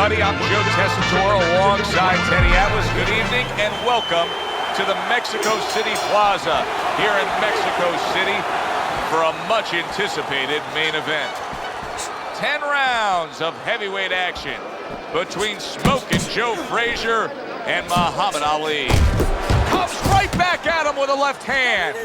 everybody. I'm Joe Tessitore alongside Teddy Atlas. Good evening and welcome to the Mexico City Plaza here in Mexico City for a much-anticipated main event. 10 rounds of heavyweight action between Smokin' Joe Frazier and Muhammad Ali. Comes right back at him with a left hand.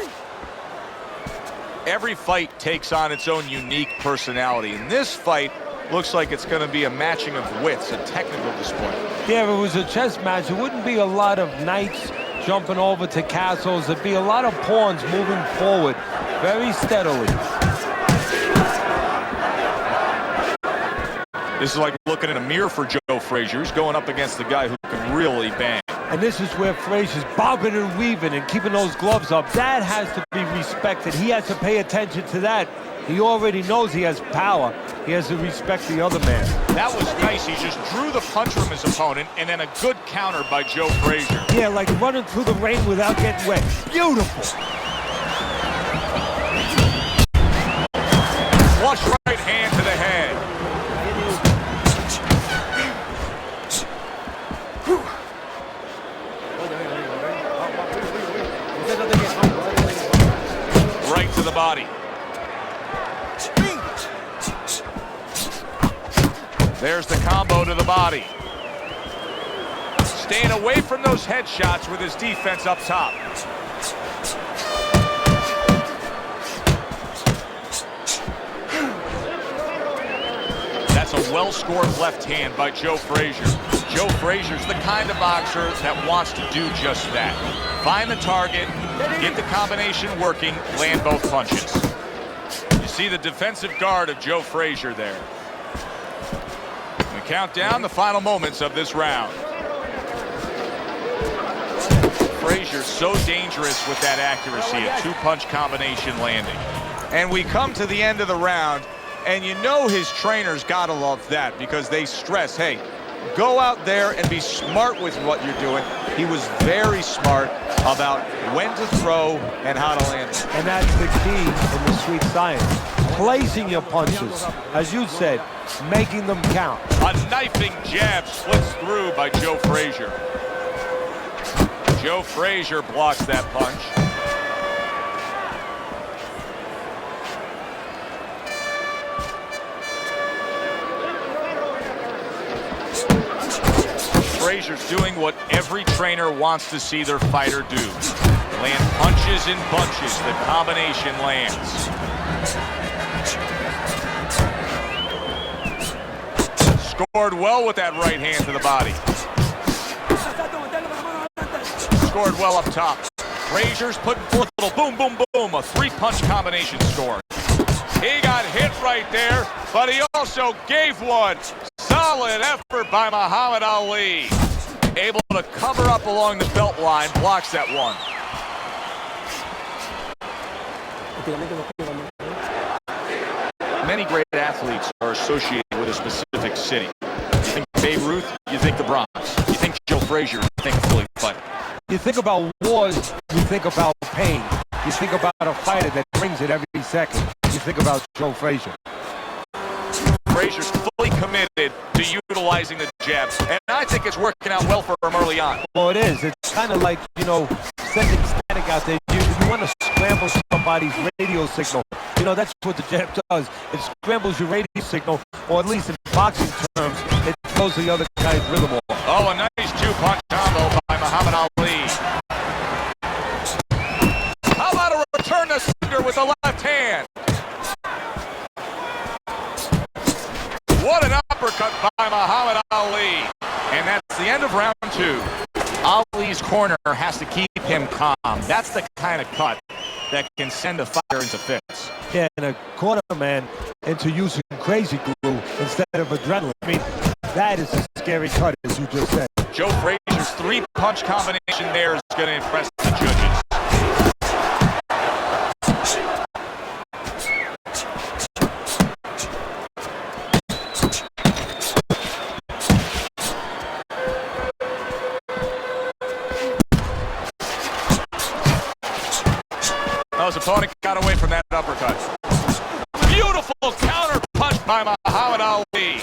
Every fight takes on its own unique personality. In this fight, looks like it's going to be a matching of wits, a technical display. Yeah, if it was a chess match, it wouldn't be a lot of knights jumping over to castles. It'd be a lot of pawns moving forward very steadily. This is like looking in a mirror for Joe Frazier. He's going up against the guy who can really bang. And this is where Frazier's bobbing and weaving and keeping those gloves up. That has to be respected. He has to pay attention to that. He already knows he has power. He has to respect the other man. That was nice. He just drew the punch from his opponent, and then a good counter by Joe Frazier. Yeah, like running through the rain without getting wet. Beautiful. Flush right hand to the head. Right to the body. There's the combo to the body. Staying away from those headshots with his defense up top. That's a well-scored left hand by Joe Frazier. Joe Frazier's the kind of boxer that wants to do just that. Find the target, get the combination working, land both punches. You see the defensive guard of Joe Frazier there. We count down the final moments of this round. Frazier's so dangerous with that accuracy, a two-punch combination landing. And we come to the end of the round, and you know his trainers gotta love that because they stress, hey, go out there and be smart with what you're doing. He was very smart about when to throw and how to land it. And that's the key in the sweet science. Placing your punches, as you said, making them count. A knifing jab splits through by Joe Frazier. Joe Frazier blocks that punch. Frazier's doing what every trainer wants to see their fighter do. Land punches in bunches. The combination lands. Scored well with that right hand to the body. Scored well up top. Frazier's putting forth a little boom, boom, boom. A three-punch combination score. He got hit right there, but he also gave one. Solid effort by Muhammad Ali. Able to cover up along the belt line, blocks that one. Many great athletes are associated with a specific city. You think Babe Ruth, you think the Bronx. You think Joe Frazier, you think Philly fight. You think about wars, you think about pain. You think about a fighter that brings it every second. You think about Joe Frazier. Frazier's fully committed to utilizing the jab, and I think it's working out well for him early on. Well, it is. It's kind of like, you know, sending static out there. You want to scramble somebody's radio signal. You know, that's what the jab does. It scrambles your radio signal, or at least in boxing terms, it throws the other guy's rhythm off. Oh, a nice two-punch combo by Muhammad Ali. How about a return to sender with the left hand? What an uppercut by Muhammad Ali. And that's the end of round two. Ali's corner has to keep him calm. That's the kind of cut that can send a fighter into fits. Yeah, and a corner man into using crazy glue instead of adrenaline. I mean, that is a scary cut, as you just said. Joe Frazier's three-punch combination there is going to impress the judges. His opponent got away from that uppercut. Beautiful counter punch by Muhammad Ali.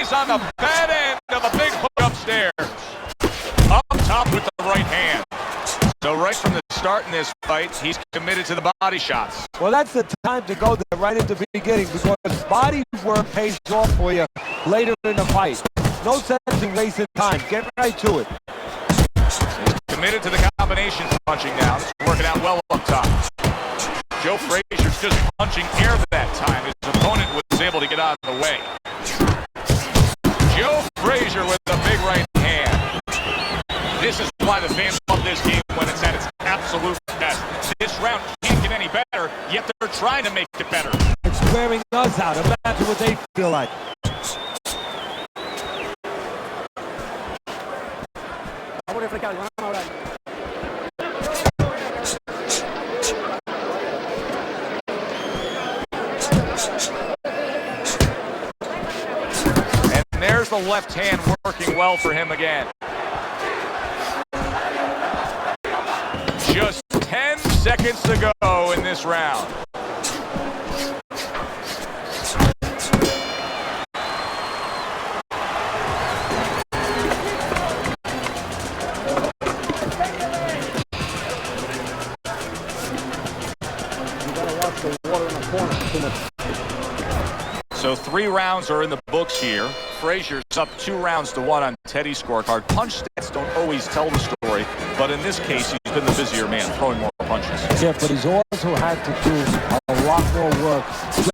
Ali's on the bad end of a big hook upstairs. Up top with the right hand. So right from the start in this fight, he's committed to the body shots. Well, that's the time to go there right at the beginning, because body work pays off for you later in the fight. No sense in wasting time. Get right to it. He's committed to the combination punching now. It's working out well up top. Joe Frazier's just punching air that time. His opponent was able to get out of the way. Joe Frazier with the big right hand. This is why the fans love this game when it's at its absolute best. This round can't get any better, yet they're trying to make it better. It's wearing us out. Imagine what they feel like. And there's the left hand working well for him again. Just 10 seconds to go in this round. So 3 rounds are in the books here. Frazier's up 2-1 on Teddy's scorecard. Punch stats don't always tell the story, but in this case, he's been the busier man, throwing more punches. Yeah, but he's also had to do a lot more work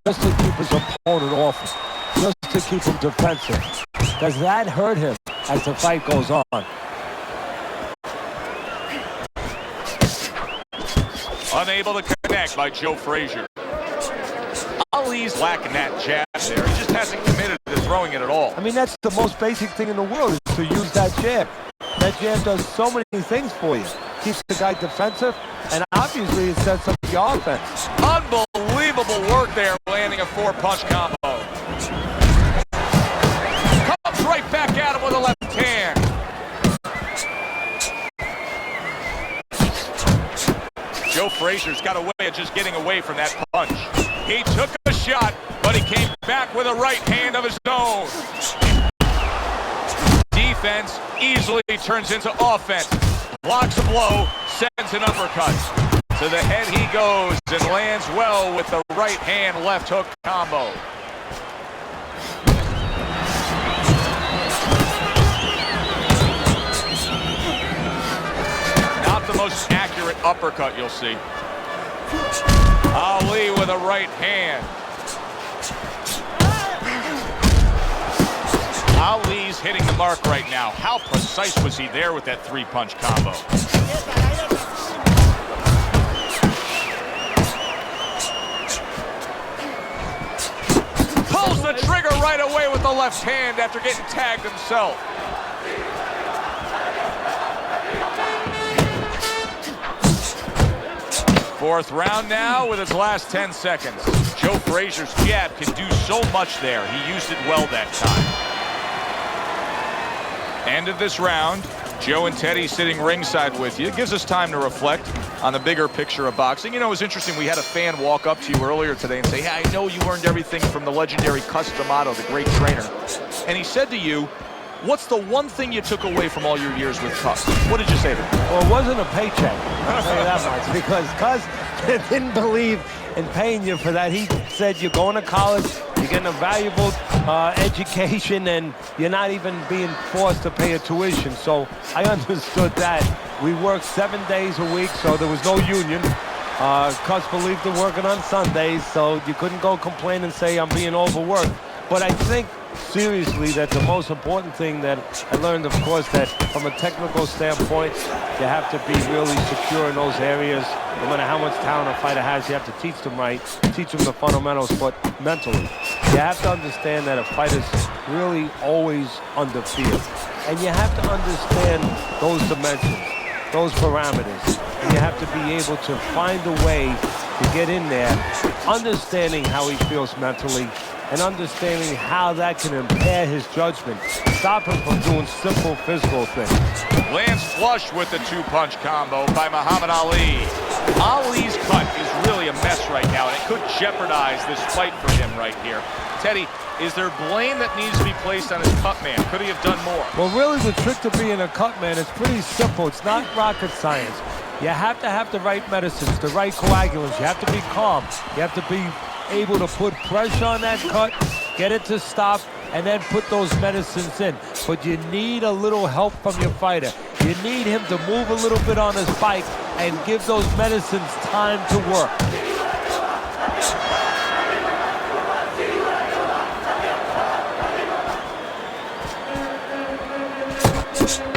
just to keep his opponent off, just to keep him defensive. Does that hurt him as the fight goes on? Unable to connect by Joe Frazier. Ali's lacking that jab there. He just hasn't committed to throwing it at all. I mean, that's the most basic thing in the world, is to use that jab. That jab does so many things for you. Keeps the guy defensive, and obviously it sets up the offense. Unbelievable work there, landing a 4-punch combo. Comes right back at him with a left hand. Joe Frazier's got a way of just getting away from that punch. He took a shot, but he came back with a right hand of his own. Defense easily turns into offense. Blocks a blow, sends an uppercut. To the head he goes and lands well with the right hand left hook combo. Not the most accurate uppercut you'll see. Ali with a right hand. Ali's hitting the mark right now. How precise was he there with that 3-punch combo? Pulls the trigger right away with the left hand after getting tagged himself. Fourth round now with his last 10 seconds. Joe Frazier's jab can do so much there. He used it well that time. End of this round. Joe and Teddy sitting ringside with you. It gives us time to reflect on the bigger picture of boxing. You know, it was interesting. We had a fan walk up to you earlier today and say, hey, I know you learned everything from the legendary Cus D'Amato, the great trainer. And he said to you, what's the one thing you took away from all your years with Cus? What did you say to him? Well, it wasn't a paycheck, I'll tell you that much, because Cus didn't believe in paying you for that. He said you're going to college, you're getting a valuable education, and you're not even being forced to pay a tuition. So I understood that. We worked 7 days a week, so there was no union. Cus believed in working on Sundays, so you couldn't go complain and say I'm being overworked. But I think seriously that the most important thing that I learned, of course, that from a technical standpoint, you have to be really secure in those areas. No matter how much talent a fighter has, you have to teach them right, teach them the fundamentals, but mentally. You have to understand that a fighter's really always under fear. And you have to understand those dimensions, those parameters. And you have to be able to find a way to get in there, understanding how he feels mentally, and understanding how that can impair his judgment, stop him from doing simple physical things. Lands flush with the 2-punch combo by Muhammad Ali. Ali's cut is really a mess right now, and it could jeopardize this fight for him right here. Teddy, is there blame that needs to be placed on his cut man? Could he have done more? Well, really, the trick to being a cut man is pretty simple. It's not rocket science. You have to have the right medicines, the right coagulants. You have to be calm. You have to be able to put pressure on that cut, get it to stop, and then put those medicines in. But you need a little help from your fighter. You need him to move a little bit on his bike and give those medicines time to work.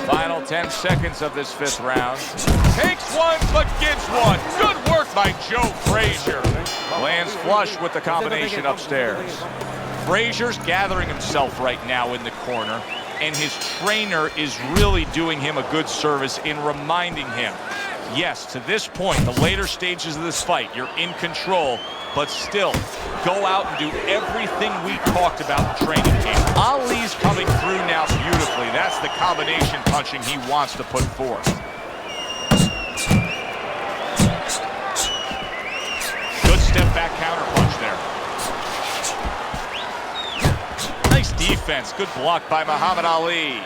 Final 10 seconds of this 5th round. Takes one, but gives one. Good work by Joe Frazier. Lands flush with the combination upstairs. Frazier's gathering himself right now in the corner, and his trainer is really doing him a good service in reminding him, yes, to this point, the later stages of this fight, you're in control, but still, go out and do everything we talked about in training camp. Ali's coming through now beautifully. That's the combination punching he wants to put forth. Good step back counter punch there. Nice defense. Good block by Muhammad Ali.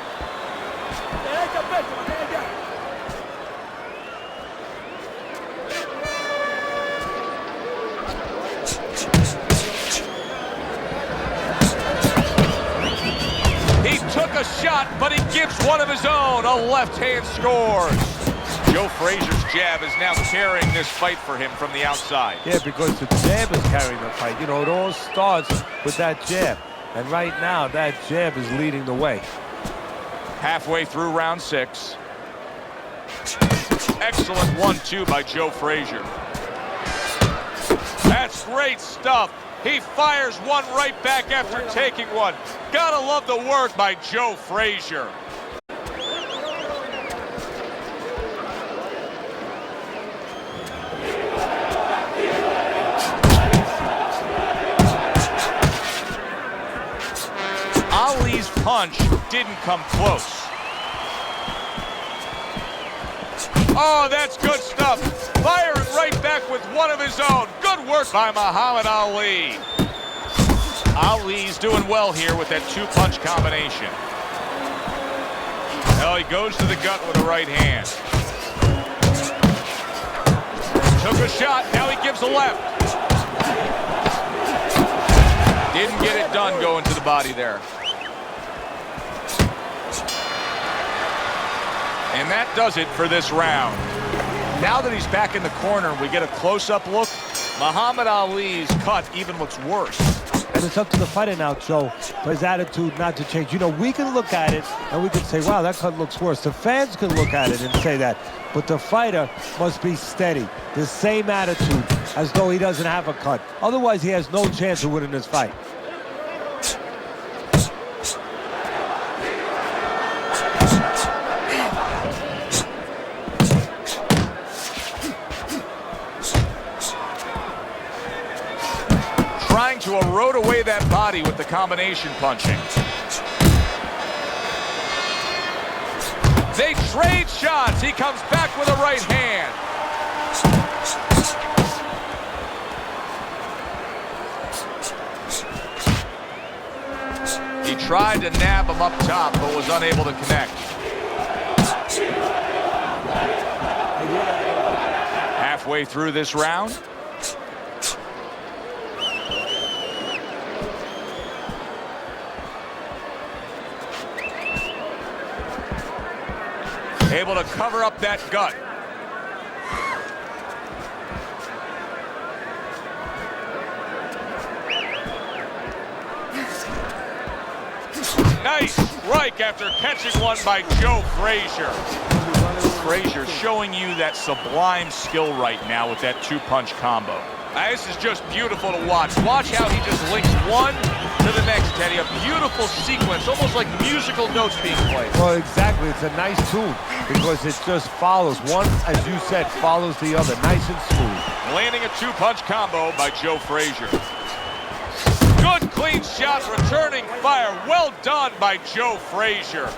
Took a shot, but he gives one of his own. A left hand scores. Joe Frazier's jab is now carrying this fight for him from the outside. Yeah, because the jab is carrying the fight. You know, it all starts with that jab. And right now, that jab is leading the way. Halfway through round 6. Excellent 1-2 by Joe Frazier. That's great stuff. He fires one right back after taking one. Gotta love the work by Joe Frazier. Ali's punch didn't come close. Oh, that's good stuff. Firing right back with one of his own. Good work by Muhammad Ali. Ali's doing well here with that 2-punch combination. Well, he goes to the gut with the right hand. Took a shot, now he gives a left. Didn't get it done going to the body there. And that does it for this round. Now that he's back in the corner, we get a close-up look. Muhammad Ali's cut even looks worse. And it's up to the fighter now, Joe, for his attitude not to change. You know, we can look at it and we can say, wow, that cut looks worse. The fans can look at it and say that. But the fighter must be steady, the same attitude as though he doesn't have a cut. Otherwise, he has no chance of winning this fight. Trying to erode away that body with the combination punching. They trade shots. He comes back with a right hand. He tried to nab him up top, but was unable to connect. Halfway through this round. Able to cover up that gut. Nice strike after catching one by Joe Frazier. Frazier showing you that sublime skill right now with that 2-punch combo. This is just beautiful to watch. Watch how he just links one to the next, Teddy. A beautiful sequence, almost like musical notes being played. Well, exactly. It's a nice tune because it just follows. One, as you said, follows the other. Nice and smooth. Landing a 2-punch combo by Joe Frazier. Good clean shot, returning fire. Well done by Joe Frazier.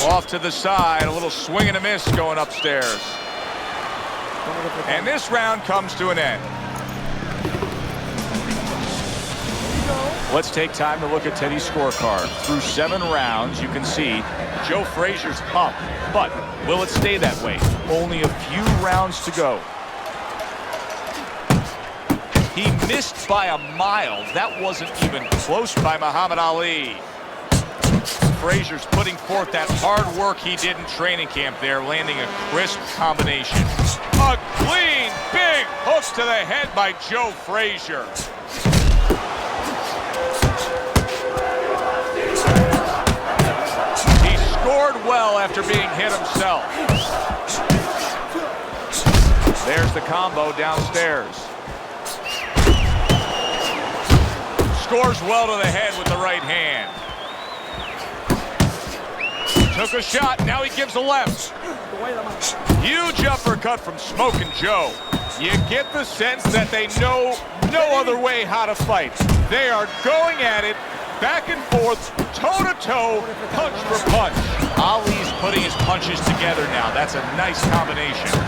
Off to the side, a little swing and a miss going upstairs. And this round comes to an end. Let's take time to look at Teddy's scorecard. Through 7 rounds, you can see Joe Frazier's up, but will it stay that way? Only a few rounds to go. He missed by a mile. That wasn't even close by Muhammad Ali. Frazier's putting forth that hard work he did in training camp there, landing a crisp combination. A clean, big hook to the head by Joe Frazier. He scored well after being hit himself. There's the combo downstairs. Scores well to the head with the right hand. Took a shot, now he gives a left. Huge uppercut from Smokin' Joe. You get the sense that they know no other way how to fight. They are going at it, back and forth, toe-to-toe, punch for punch. Ali's putting his punches together now. That's a nice combination.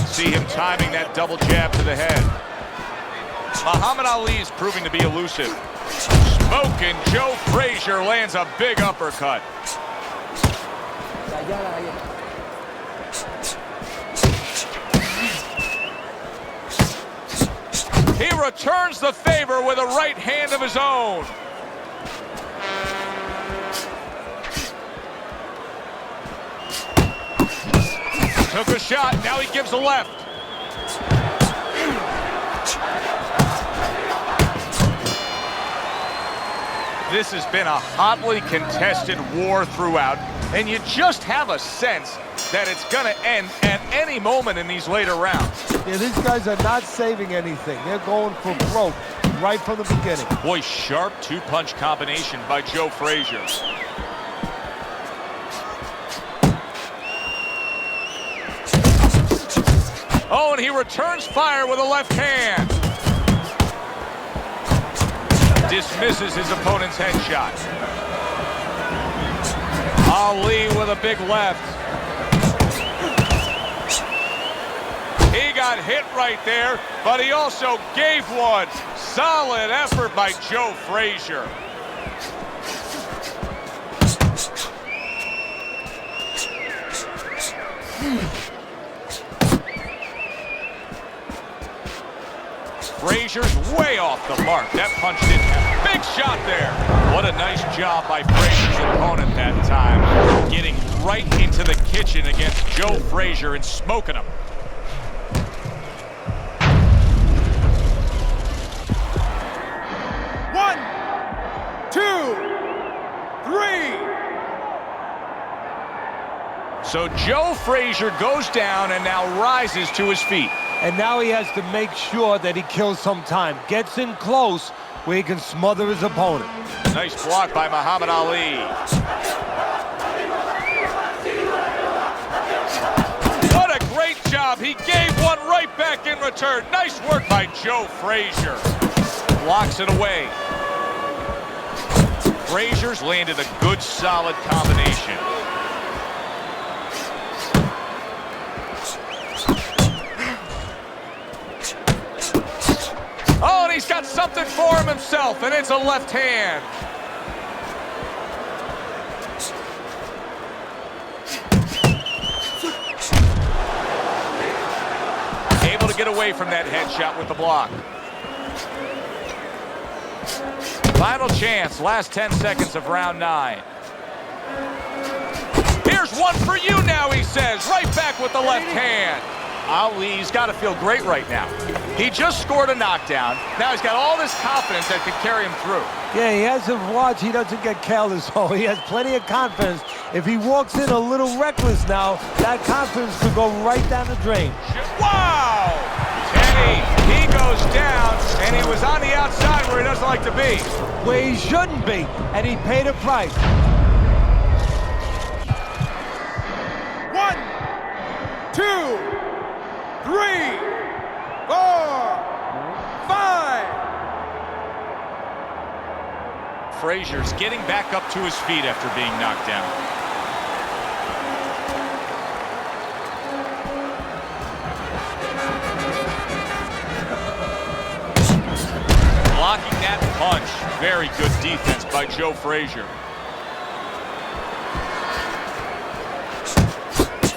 See him timing that double jab to the head. Muhammad Ali is proving to be elusive. Smokin' Joe Frazier lands a big uppercut. He returns the favor with a right hand of his own. Took a shot, now he gives a left. This has been a hotly contested war throughout, and you just have a sense that it's going to end at any moment in these later rounds. Yeah, these guys are not saving anything. They're going for broke right from the beginning. Boy, sharp two-punch combination by Joe Frazier. Oh, and he returns fire with a left hand. Dismisses his opponent's headshot. Ali with a big left. He got hit right there, but he also gave one. Solid effort by Joe Frazier. Frazier's way off the mark. That punch didn't have. Big shot there. What a nice job by Frazier's opponent that time. Getting right into the kitchen against Joe Frazier and smoking him. One, two, three. So Joe Frazier goes down and now rises to his feet. And now he has to make sure that he kills some time. Gets in close where he can smother his opponent. Nice block by Muhammad Ali. What a great job. He gave one right back in return. Nice work by Joe Frazier. Blocks it away. Frazier's landed a good, solid combination. Oh, and he's got something for him himself, and it's a left hand. Able to get away from that headshot with the block. Final chance, last 10 seconds of round 9. Here's one for you now, he says, right back with the left hand. Ali's got to feel great right now. He just scored a knockdown. Now he's got all this confidence that could carry him through. Yeah, he has to watch he doesn't get careless. Oh, he has plenty of confidence. If he walks in a little reckless now, that confidence could go right down the drain. Wow! Teddy, he goes down, and he was on the outside where he doesn't like to be. Where he shouldn't be, and he paid a price. One, 2, 3, 4, 5. Frazier's getting back up to his feet after being knocked down. Blocking that punch. Very good defense by Joe Frazier.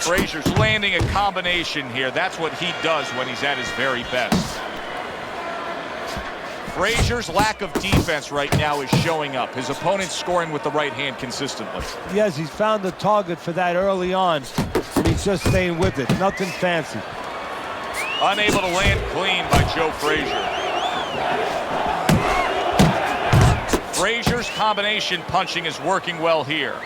Frazier's landing a combination here. That's what he does when he's at his very best. Frazier's lack of defense right now is showing up. His opponent's scoring with the right hand consistently. Yes, he's found the target for that early on, and he's just staying with it. Nothing fancy. Unable to land clean by Joe Frazier. Frazier's combination punching is working well here.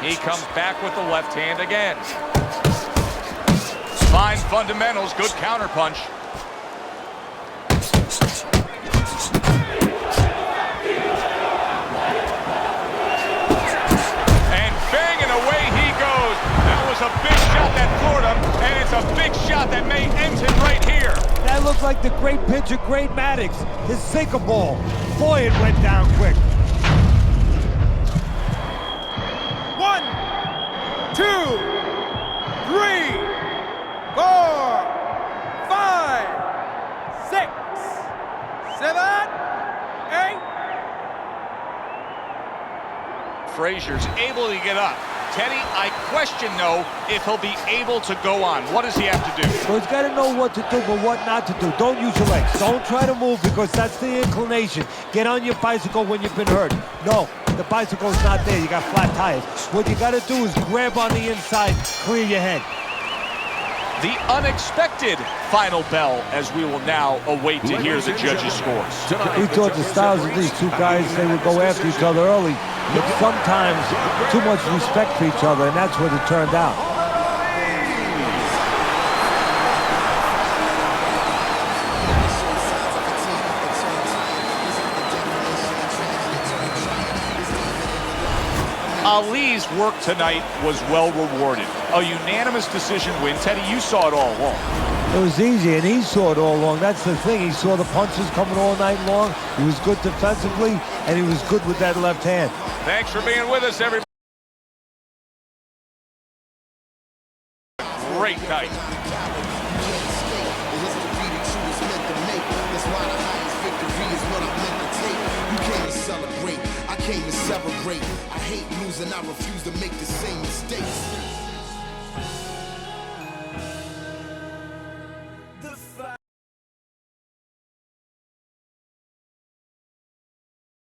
He comes back with the left hand again. Fine fundamentals, good counterpunch. And banging away he goes. That was a big shot that floored him, and it's a big shot that may end him right here. That looked like the great pitcher, Great Maddox, his sinker ball. Boy, it went down quick. 1, 2, 3, 4, 5, 6, 7, 8. Frazier's able to get up. Teddy, I question, though, if he'll be able to go on. What does he have to do? Well, he's got to know what to do, but what not to do. Don't use your legs. Don't try to move because that's the inclination. Get on your bicycle when you've been hurt. No, the bicycle's not there. You got flat tires. What you got to do is grab on the inside, clear your head. The unexpected final bell as we will now await to hear the judges' scores. We thought the styles of these two guys, they would go after each other early, but sometimes too much respect for each other, and that's what it turned out. Ali's work tonight was well rewarded. A unanimous decision win. Teddy, you saw it all along. It was easy, and he saw it all along. That's the thing. He saw the punches coming all night long. He was good defensively, and he was good with that left hand. Thanks for being with us, everybody. Great night. Came to celebrate. I hate losing, I refuse to make the same mistakes.